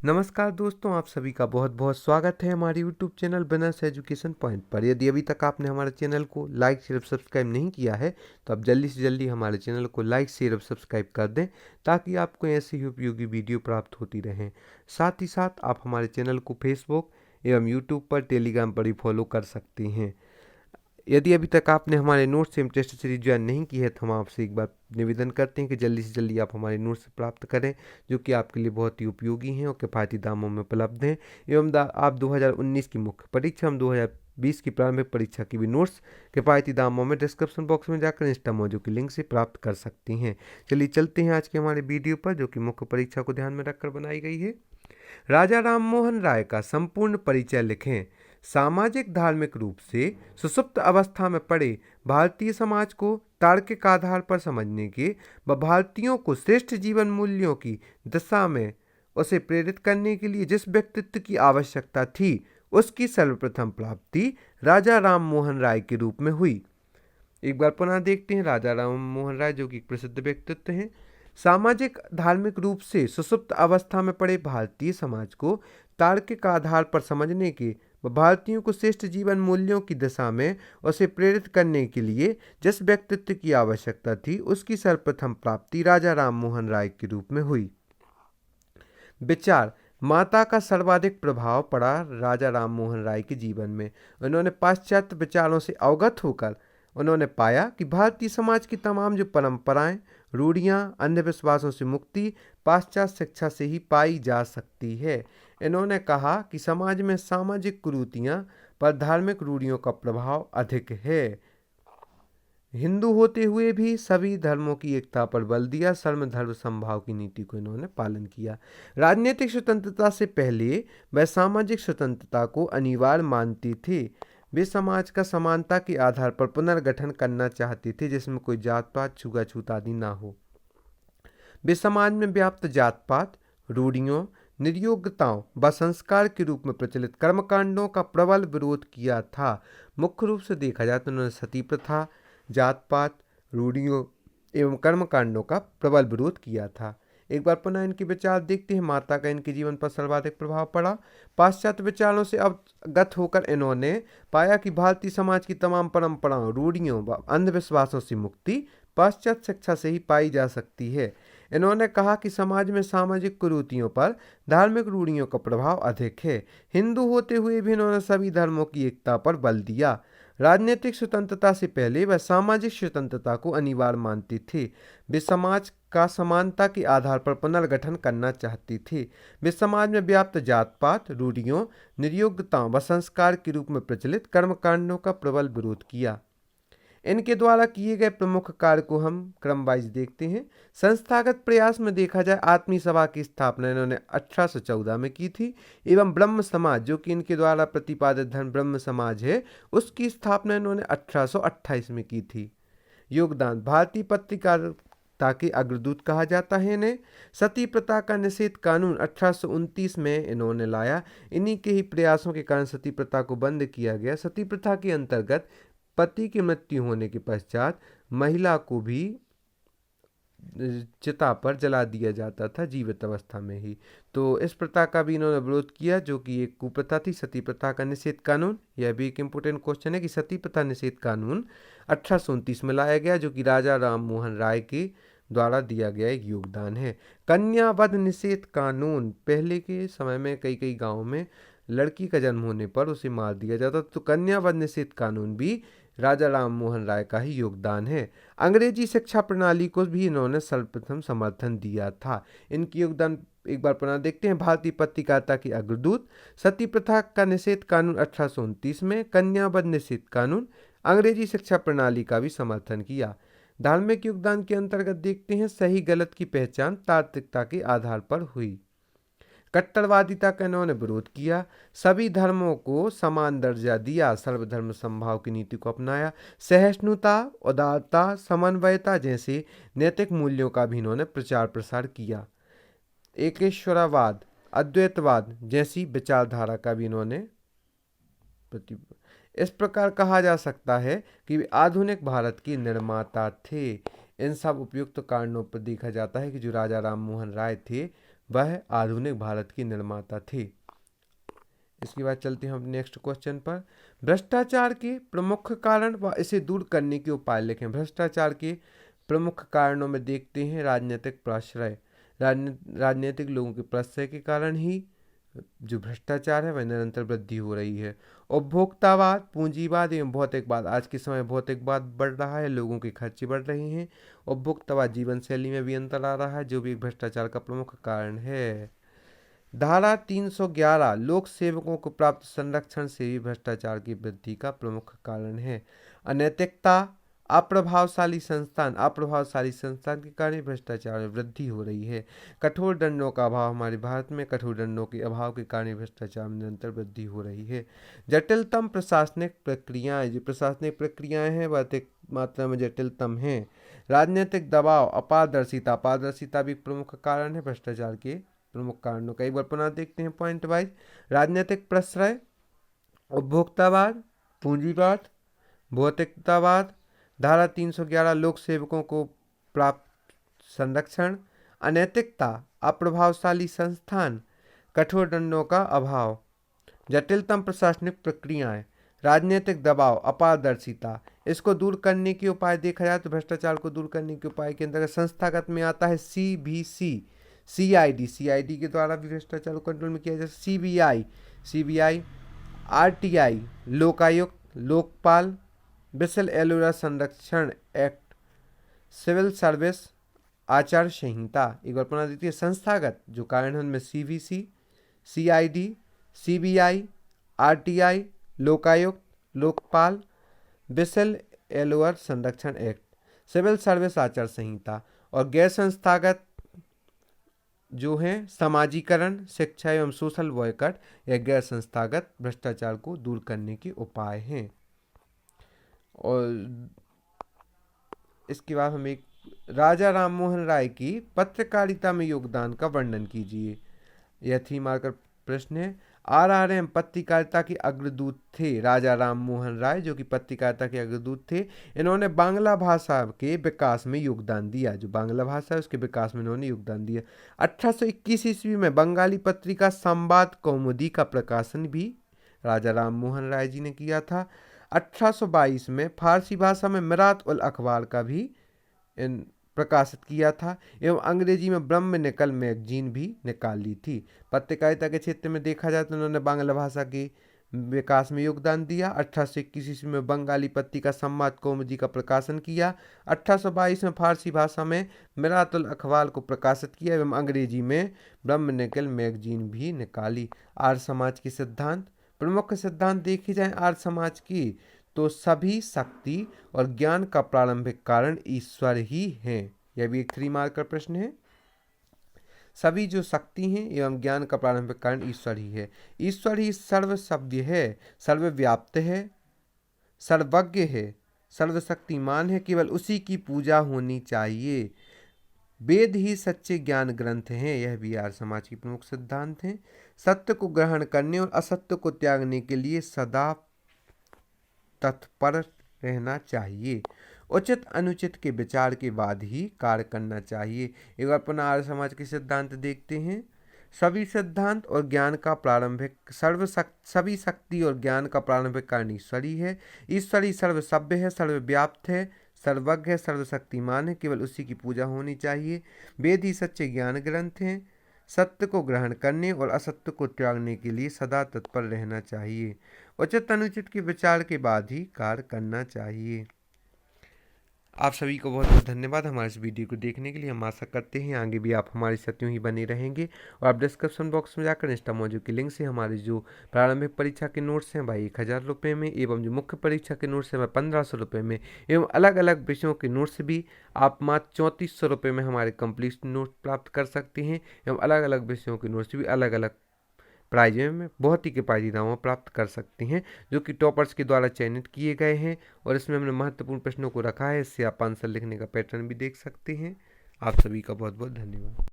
नमस्कार दोस्तों, आप सभी का बहुत बहुत स्वागत है हमारे YouTube channel business education point पर। यदि अभी तक आपने हमारे चैनल को लाइक शेयर और सब्सक्राइब नहीं किया है तो आप जल्दी से जल्दी हमारे चैनल को लाइक शेयर और सब्सक्राइब कर दें ताकि आपको ऐसी ही उपयोगी वीडियो प्राप्त होती रहें। साथ ही साथ आप हमारे चैनल को फेसबुक एवं यूट्यूब पर, टेलीग्राम पर भी फॉलो कर सकते हैं। यदि अभी तक आपने हमारे नोट्स एवं टेस्ट सीरीज ज्वाइन नहीं की है तो हम आपसे एक बार निवेदन करते हैं कि जल्दी से जल्दी आप हमारे नोट्स प्राप्त करें, जो कि आपके लिए बहुत ही उपयोगी हैं और किफ़ायती दामों में उपलब्ध हैं। एवं आप 2019 की मुख्य परीक्षा एवं 2020 की प्रारंभिक परीक्षा की भी नोट्स किफ़ायती दामों में डिस्क्रिप्शन बॉक्स में जाकर इंस्टामोजो की लिंक से प्राप्त कर सकती हैं। चलिए चलते हैं आज के हमारे वीडियो पर, जो कि मुख्य परीक्षा को ध्यान में रखकर बनाई गई है। राजा राम मोहन राय का संपूर्ण परिचय लिखें। सामाजिक धार्मिक रूप से सुषुप्त अवस्था में पड़े भारतीय समाज को तार्किक आधार पर समझने के व भारतीयों को श्रेष्ठ जीवन मूल्यों की दिशा में उसे प्रेरित करने के लिए जिस व्यक्तित्व की आवश्यकता थी उसकी सर्वप्रथम प्राप्ति राजा राम मोहन राय के रूप में हुई। एक बार पुनः देखते हैं राजा राम मोहन राय, जो कि एक प्रसिद्ध व्यक्तित्व हैं। सामाजिक धार्मिक रूप से सुषुप्त अवस्था में पड़े भारतीय समाज को तार्किक आधार पर समझने के व भारतीयों को श्रेष्ठ जीवन मूल्यों की दिशा में उसे प्रेरित करने के लिए जिस व्यक्तित्व की आवश्यकता थी उसकी सर्वप्रथम प्राप्ति राजा राम मोहन राय के रूप में हुई। विचार। माता का सर्वाधिक प्रभाव पड़ा राजा राम मोहन राय के जीवन में। उन्होंने पाश्चात्य विचारों से अवगत होकर उन्होंने पाया कि भारतीय समाज की तमाम जो परंपराएं, रूढ़ियां, अंधविश्वासों से मुक्ति पाश्चात्य शिक्षा से ही पाई जा सकती है। इन्होंने कहा कि समाज में सामाजिक कुरीतियां पर धार्मिक रूढ़ियों का प्रभाव अधिक है। हिंदू होते हुए भी सभी धर्मों की एकता पर बल दिया। सर्व धर्म समभाव की नीति को इन्होंने पालन किया। राजनीतिक स्वतंत्रता से पहले वह सामाजिक स्वतंत्रता को अनिवार्य मानती थे। वे समाज का समानता के आधार पर पुनर्गठन करना चाहते थे, जिसमें कोई जात पात, छुआछूत आदि ना हो। वे समाज में व्याप्त जात पात, रूढ़ियों, निर्योग्यताओं व संस्कार के रूप में प्रचलित कर्मकांडों का प्रबल विरोध किया था। मुख्य रूप से देखा जाए तो उन्होंने सती प्रथा, जात पात, रूढ़ियों एवं कर्मकांडों का प्रबल विरोध किया था। एक बार पुनः इनके विचार देखते हैं। माता का इनके जीवन पर सर्वाधिक प्रभाव पड़ा। पाश्चात्य विचारों से अवगत होकर इन्होंने पाया कि भारतीय समाज की तमाम परंपराओं, रूढ़ियों व अंधविश्वासों से मुक्ति पाश्चात्य शिक्षा से ही पाई जा सकती है। इन्होंने कहा कि समाज में सामाजिक कुरीतियों पर धार्मिक रूढ़ियों का प्रभाव अधिक है। हिंदू होते हुए भी इन्होंने सभी धर्मों की एकता पर बल दिया। राजनीतिक स्वतंत्रता से पहले वह सामाजिक स्वतंत्रता को अनिवार्य मानते थे। वे समाज का समानता के आधार पर पुनर्गठन करना चाहते थे। वे समाज में व्याप्त जात पात, रूढ़ियों, निर्योग्यताओं व संस्कार के रूप में प्रचलित कर्मकांडों का प्रबल विरोध किया। इनके द्वारा किए गए प्रमुख कार्य को हम क्रम वाइज देखते हैं। संस्थागत प्रयास में देखा जाए, आत्मीय सभा की स्थापना इन्होंने 1814 में की थी एवं ब्रह्म समाज, जो कि इनके द्वारा प्रतिपादित धर्म ब्रह्म समाज है, उसकी स्थापना इन्होंने 1828 में की थी। योगदान। भारतीय पत्रकारिता के अग्रदूत कहा जाता है इन्हें। सती प्रथा का निषेध कानून 1829 में इन्होंने लाया। इन्हीं के ही प्रयासों के कारण सती प्रथा को बंद किया गया। सती प्रथा के अंतर्गत पति की मृत्यु होने के पश्चात महिला को भी चिता पर जला दिया जाता था जीवित अवस्था में ही। तो इस प्रथा का भी इन्होंने विरोध किया, जो कि एक कुप्रथा थी। सती प्रथा का निषेध कानून, यह भी एक इम्पोर्टेंट क्वेश्चन है कि सती प्रथा निषेध कानून 1829 में लाया गया, जो कि राजा राम मोहन राय के द्वारा दिया गया एक योगदान है। कन्या वध निषेध कानून। पहले के समय में कई कई गाँव में लड़की का जन्म होने पर उसे मार दिया जाता, तो कन्या वध निषेध कानून भी राजा राम मोहन राय का ही योगदान है। अंग्रेजी शिक्षा प्रणाली को भी इन्होंने सर्वप्रथम समर्थन दिया था। इनकी योगदान एक बार पुनः देखते हैं। भारतीय पत्रकारिता के अग्रदूत, सती प्रथा का निषेध कानून 1829 में, कन्या वध निषेध कानून, अंग्रेजी शिक्षा प्रणाली का भी समर्थन किया। धार्मिक योगदान के अंतर्गत देखते हैं। सही गलत की पहचान तार्किकता के आधार पर हुई। कट्टरवादिता का इन्होंने विरोध किया। सभी धर्मों को समान दर्जा दिया। सर्वधर्म समभाव की नीति को अपनाया। सहिष्णुता, उदारता, समन्वयता जैसे नैतिक मूल्यों का भी इन्होंने प्रचार प्रसार किया। एकेश्वरवाद, अद्वैतवाद जैसी विचारधारा का भी इन्होंने इस प्रकार कहा जा सकता है कि वे आधुनिक भारत के निर्माता थे। इन सब उपयुक्त कारणों पर देखा जाता है कि जो राजा राम मोहन राय थे वह आधुनिक भारत की निर्माता थे। इसके बाद चलते हैं हम नेक्स्ट क्वेश्चन पर। भ्रष्टाचार के प्रमुख कारण व इसे दूर करने के उपाय लिखें। भ्रष्टाचार के प्रमुख कारणों में देखते हैं राजनीतिक प्रश्रय। राजनीतिक लोगों के प्रश्रय के कारण ही जो भ्रष्टाचार है वह निरंतर वृद्धि हो रही है। उपभोक्तावाद, पूंजीवाद एवं भौतिकवाद। आज के समय भौतिकवाद बढ़ रहा है, लोगों के खर्चे बढ़ रहे हैं। उपभोक्तावाद, जीवन शैली में भी अंतर आ रहा है, जो भी भ्रष्टाचार का प्रमुख कारण है। धारा 311 लोक सेवकों को प्राप्त संरक्षण से भी भ्रष्टाचार की वृद्धि का प्रमुख कारण है। अनैतिकता, अप्रभावशाली संस्थान के कारण भ्रष्टाचार में वृद्धि हो रही है। कठोर दंडों का अभाव, हमारे भारत में कठोर दंडों के अभाव के कारण भ्रष्टाचार में निरंतर वृद्धि हो रही है। जटिलतम प्रशासनिक प्रक्रियाएं, जो प्रशासनिक प्रक्रियाएं हैं वह अधिक मात्रा में जटिलतम हैं। राजनीतिक दबाव, अपारदर्शिता भी प्रमुख कारण है भ्रष्टाचार के प्रमुख कारणों का। एक बार पुनः देखते हैं पॉइंट वाइज। राजनीतिक प्रश्रय, उपभोक्तावाद, पूंजीवाद, भौतिकतावाद, धारा 311 लोक सेवकों को प्राप्त संरक्षण, अनैतिकता, अप्रभावशाली संस्थान, कठोर दंडों का अभाव, जटिलतम प्रशासनिक प्रक्रियाएं, राजनीतिक दबाव, अपारदर्शिता। इसको दूर करने के उपाय देखा जाए तो भ्रष्टाचार को दूर करने के उपाय के अंतर्गत संस्थागत में आता है CBC, CID के द्वारा भी भ्रष्टाचार को कंट्रोल में किया जाए। CBI, RTI, Lokayukta, Lokpal, whistle Ellora संरक्षण एक्ट, सिविल सर्विस आचार संहिता। एक बार पुनः देखिए, संस्थागत जो कारण है उनमें CBC, CID, CBI, RTI, Lokayukta, Lokpal, whistle blower संरक्षण एक्ट, सिविल सर्विस आचार संहिता। और गैर संस्थागत जो है समाजीकरण, शिक्षा एवं सोशल बॉयकॉट, या गैर संस्थागत भ्रष्टाचार को दूर करने के उपाय हैं। और इसके बाद हम एक राजा राममोहन राय की पत्रकारिता में योगदान का वर्णन कीजिए। यह 3 मार्कर प्रश्न है। RRM पत्रकारिता के अग्रदूत थे राजा राममोहन राय, जो कि पत्रकारिता के अग्रदूत थे। इन्होंने बांग्ला भाषा के विकास में योगदान दिया, जो बांग्ला भाषा है उसके विकास में इन्होंने योगदान दिया। 1821 ईस्वी में बंगाली पत्रिका संवाद कौमुदी का प्रकाशन भी राजा राममोहन राय जी ने किया था। 1822 में फारसी भाषा में मिरात उल अखबार का भी प्रकाशित किया था एवं अंग्रेजी में ब्रह्म निकल मैगजीन भी निकाली थी। पत्रकारिता के क्षेत्र में देखा जाए तो उन्होंने बांग्ला भाषा के विकास में योगदान दिया। 1821 ईस्वी में बंगाली पत्रिका संवाद कौमुदी का प्रकाशन किया। 1822 में फारसी भाषा में मिरात उल अखबार को प्रकाशित किया एवं अंग्रेजी में ब्रह्म निकल मैगजीन भी निकाली। आर्य समाज के सिद्धांत, प्रमुख सिद्धांत देखी जाए आर्य समाज की तो सभी शक्ति और ज्ञान का प्रारंभिक कारण ईश्वर ही है। यह भी एक 3 मार्कर प्रश्न है। सभी जो शक्ति हैं एवं ज्ञान का प्रारंभिक कारण ईश्वर ही है। ईश्वर ही सर्वसभ्य है, सर्वव्याप्त है, सर्वज्ञ है, सर्वशक्तिमान है, केवल उसी की पूजा होनी चाहिए। वेद ही सच्चे ज्ञान ग्रंथ हैं। यह भी आर्य समाज की प्रमुख सिद्धांत हैं। सत्य को ग्रहण करने और असत्य को त्यागने के लिए सदा तत्पर रहना चाहिए। उचित अनुचित के विचार के बाद ही कार्य करना चाहिए। एक बार पुनः आर्य समाज के सिद्धांत देखते हैं। सभी सिद्धांत और ज्ञान का प्रारंभिक सभी शक्ति और ज्ञान का प्रारंभिक कारण ईश्वर ही है। ईश्वर ही सर्वसभ्य है, सर्वव्याप्त है, सर्वज्ञ है, सर्वशक्तिमान है, केवल उसी की पूजा होनी चाहिए। वेद ही सच्चे ज्ञान ग्रंथ हैं। सत्य को ग्रहण करने और असत्य को त्यागने के लिए सदा तत्पर रहना चाहिए। उचित अनुचित के विचार के बाद ही कार्य करना चाहिए। आप सभी को बहुत बहुत धन्यवाद हमारे इस वीडियो को देखने के लिए। हम आशा करते हैं आगे भी आप हमारे साथ यूं ही बने रहेंगे। और आप डिस्क्रिप्शन बॉक्स में जाकर इंस्टा मौजूद की लिंक से हमारे जो प्रारंभिक परीक्षा के नोट्स हैं भाई 1000 रुपये में, एवं जो मुख्य परीक्षा के नोट्स हैं वह 1500 रुपये में, एवं अलग अलग विषयों के नोट्स भी आप मात्र 3400 रुपये में हमारे कंप्लीट नोट प्राप्त कर सकते हैं। एवं अलग अलग विषयों के नोट्स भी अलग अलग प्राइज में बहुत ही किफ़ायती दामों प्राप्त कर सकते हैं, जो कि टॉपर्स के द्वारा चयनित किए गए हैं। और इसमें हमने महत्वपूर्ण प्रश्नों को रखा है, इससे आप आंसर लिखने का पैटर्न भी देख सकते हैं। आप सभी का बहुत बहुत धन्यवाद।